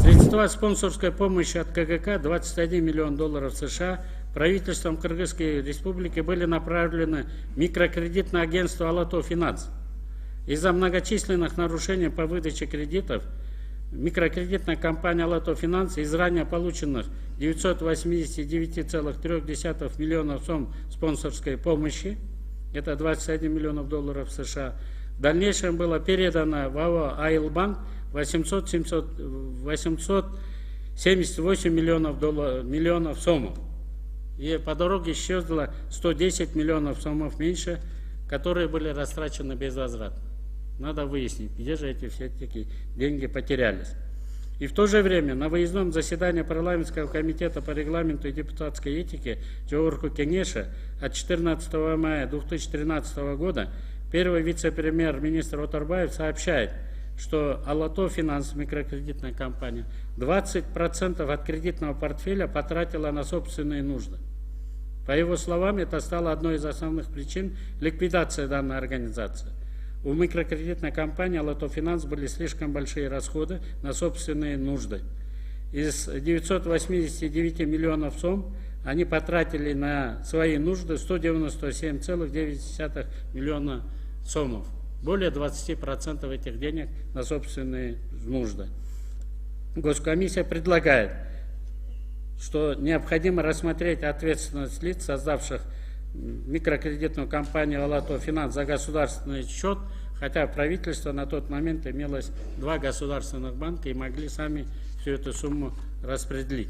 Средства спонсорской помощи от КГК 21 миллион долларов США правительством Кыргызской республики были направлены в микрокредитное агентство «Алато Финанс». Из-за многочисленных нарушений по выдаче кредитов микрокредитная компания «Алато Финанс» из ранее полученных 989,3 миллионов сомм спонсорской помощи, это 21 миллионов долларов США, в дальнейшем было передано в АО «Айлбанк» 878 миллионов сомов. И по дороге исчезло 110 миллионов сомов меньше, которые были растрачены безвозвратно. Надо выяснить, где же эти все такие деньги потерялись. И в то же время на выездном заседании парламентского комитета по регламенту и депутатской этике Жогорку Кеңеша от 14 мая 2013 года первый вице-премьер-министр Оторбаев сообщает, что «Алато Финанс», микрокредитная компания, 20% от кредитного портфеля потратила на собственные нужды. По его словам, это стало одной из основных причин ликвидации данной организации. У микрокредитной компании «Алато Финанс» были слишком большие расходы на собственные нужды. Из 989 миллионов сомм они потратили на свои нужды 197,9 миллиона сомов. Более 20% этих денег на собственные нужды. Госкомиссия предлагает, что необходимо рассмотреть ответственность лиц, создавших микрокредитную компанию «Алато Финанс» за государственный счет, хотя правительство на тот момент имелось 2 государственных банка и могли сами всю эту сумму распределить.